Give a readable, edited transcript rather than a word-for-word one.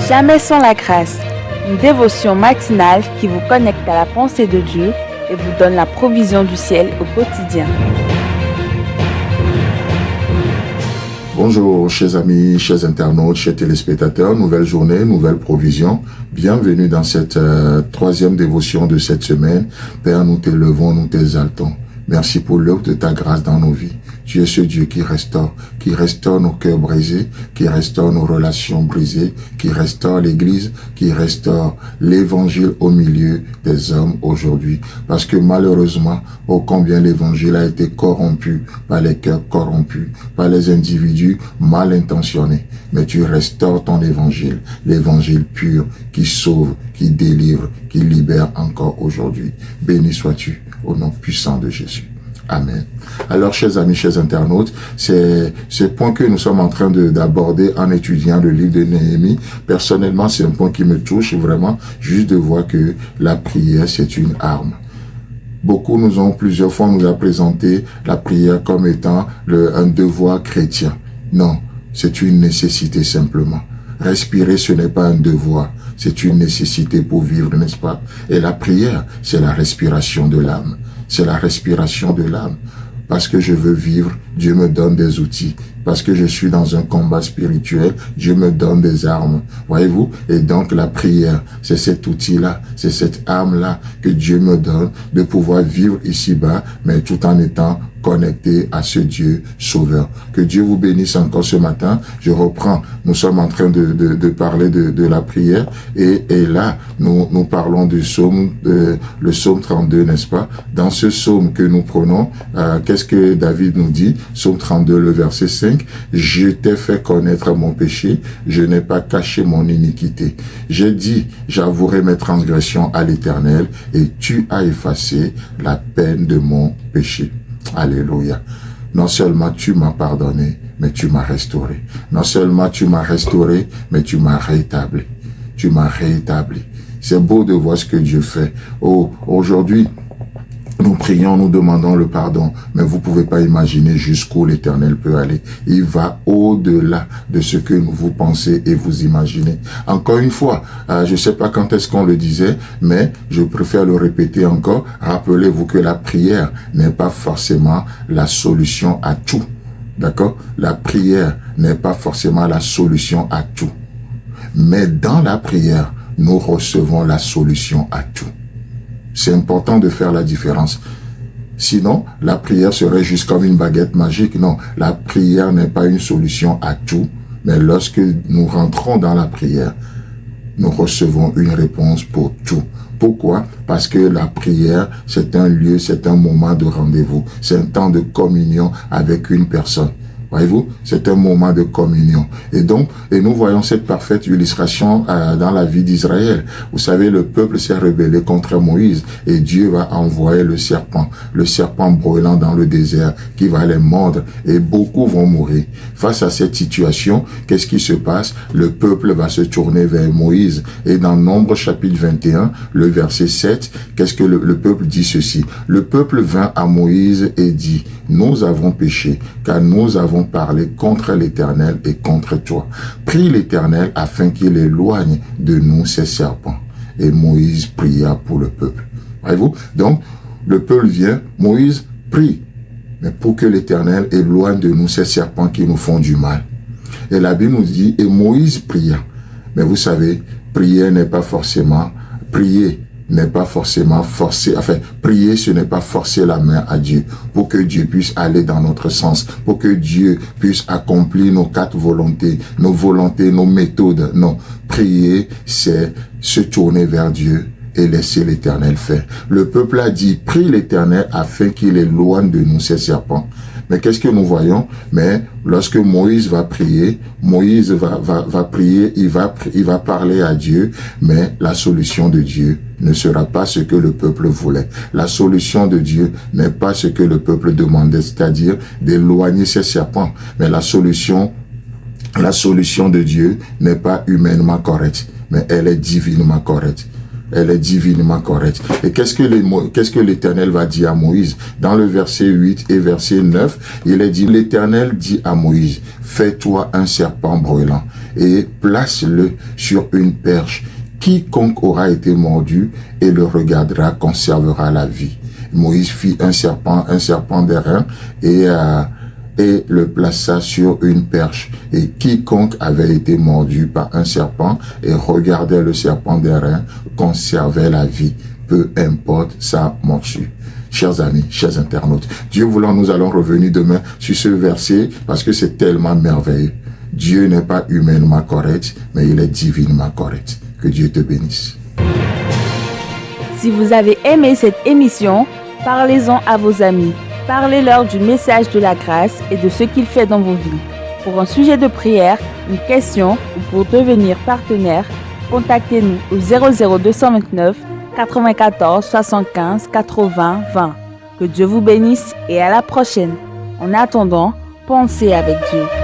Jamais sans la grâce, une dévotion matinale qui vous connecte à la pensée de Dieu et vous donne la provision du ciel au quotidien. Bonjour chers amis, chers internautes, chers téléspectateurs, nouvelle journée, nouvelle provision. Bienvenue dans cette troisième dévotion de cette semaine. Père, nous t'élevons, nous t'exaltons. Merci pour l'œuvre de ta grâce dans nos vies. Tu es ce Dieu qui restaure nos cœurs brisés, qui restaure nos relations brisées, qui restaure l'Église, qui restaure l'Évangile au milieu des hommes aujourd'hui. Parce que malheureusement, ô combien l'Évangile a été corrompu par les cœurs corrompus, par les individus mal intentionnés. Mais tu restaures ton Évangile, l'Évangile pur qui sauve, qui délivre, qui libère encore aujourd'hui. Béni sois-tu au nom puissant de Jésus. Amen. Alors, chers amis, chers internautes, c'est ce point que nous sommes en train d'aborder en étudiant le livre de Néhémie. Personnellement, c'est un point qui me touche vraiment, juste de voir que la prière, c'est une arme. Beaucoup plusieurs fois nous a présenté la prière comme étant un devoir chrétien. Non, c'est une nécessité simplement. Respirer, ce n'est pas un devoir, c'est une nécessité pour vivre, n'est-ce pas? Et la prière, c'est la respiration de l'âme. C'est la respiration de l'âme. Parce que je veux vivre, Dieu me donne des outils. Parce que je suis dans un combat spirituel, Dieu me donne des armes. Voyez-vous? Et donc la prière, c'est cet outil-là, c'est cette arme-là que Dieu me donne de pouvoir vivre ici-bas, mais tout en étant connecté à ce Dieu sauveur. Que Dieu vous bénisse encore ce matin. Je reprends. Nous sommes en train de parler de la prière et là, nous parlons du psaume, le psaume 32, n'est-ce pas? Dans ce psaume que nous prenons, qu'est-ce que David nous dit? Psaume 32, le verset 5. Je t'ai fait connaître mon péché, je n'ai pas caché mon iniquité. J'ai dit, j'avouerai mes transgressions à l'Éternel et tu as effacé la peine de mon péché. Alléluia. Non seulement tu m'as pardonné, mais tu m'as restauré. Non seulement tu m'as restauré, mais tu m'as rétabli. Tu m'as rétabli. C'est beau de voir ce que Dieu fait. Oh, aujourd'hui, nous prions, nous demandons le pardon, mais vous pouvez pas imaginer jusqu'où l'Éternel peut aller. Il va au-delà de ce que vous pensez et vous imaginez. Encore une fois, je sais pas quand est-ce qu'on le disait, mais je préfère le répéter encore. Rappelez-vous que la prière n'est pas forcément la solution à tout. D'accord? La prière n'est pas forcément la solution à tout. Mais dans la prière, nous recevons la solution à tout. C'est important de faire la différence. Sinon, la prière serait juste comme une baguette magique. Non, la prière n'est pas une solution à tout. Mais lorsque nous rentrons dans la prière, nous recevons une réponse pour tout. Pourquoi? Parce que la prière, c'est un lieu, c'est un moment de rendez-vous. C'est un temps de communion avec une personne. Voyez-vous, c'est un moment de communion. Et nous voyons cette parfaite illustration dans la vie d'Israël. Vous savez, le peuple s'est rebellé contre Moïse et Dieu va envoyer le serpent brûlant dans le désert qui va les mordre et beaucoup vont mourir. Face à cette situation, qu'est-ce qui se passe? Le peuple va se tourner vers Moïse. Et dans Nombre chapitre 21, le verset 7, qu'est-ce que le peuple dit ceci? Le peuple vint à Moïse et dit, nous avons péché, car nous avons parlé contre l'Éternel et contre toi. Prie l'Éternel afin qu'il éloigne de nous ces serpents. Et Moïse pria pour le peuple. Voyez-vous? Donc, le peuple vient, Moïse prie, mais pour que l'Éternel éloigne de nous ces serpents qui nous font du mal. Et la Bible nous dit, et Moïse pria. Mais vous savez, prier n'est pas forcément forcer, prier, ce n'est pas forcer la main à Dieu pour que Dieu puisse aller dans notre sens, pour que Dieu puisse accomplir nos 4 volontés, nos méthodes. Non, prier, c'est se tourner vers Dieu et laisser l'Éternel faire. Le peuple a dit, prie l'Éternel afin qu'il éloigne de nous ces serpents. Mais qu'est-ce que nous voyons? Mais lorsque Moïse va prier, Moïse va prier, il va parler à Dieu, mais la solution de Dieu ne sera pas ce que le peuple voulait. La solution de Dieu n'est pas ce que le peuple demandait, c'est-à-dire d'éloigner ces serpents. Mais la solution de Dieu n'est pas humainement correcte, mais elle est divinement correcte. Elle est divinement correcte. Et qu'est-ce que l'Éternel va dire à Moïse? Dans le verset 8 et verset 9, il est dit, l'Éternel dit à Moïse, fais-toi un serpent brûlant et place-le sur une perche. Quiconque aura été mordu et le regardera conservera la vie. Moïse fit un serpent d'airain et le plaça sur une perche. Et quiconque avait été mordu par un serpent et regardait le serpent d'airain conservait la vie, peu importe sa morsure. Chers amis, chers internautes, Dieu voulant, nous allons revenir demain sur ce verset parce que c'est tellement merveilleux. Dieu n'est pas humainement correct, mais il est divinement correct. Que Dieu te bénisse. Si vous avez aimé cette émission, parlez-en à vos amis. Parlez-leur du message de la grâce et de ce qu'il fait dans vos vies. Pour un sujet de prière, une question ou pour devenir partenaire, contactez-nous au 00229 94 75 80 20. Que Dieu vous bénisse et à la prochaine. En attendant, pensez avec Dieu.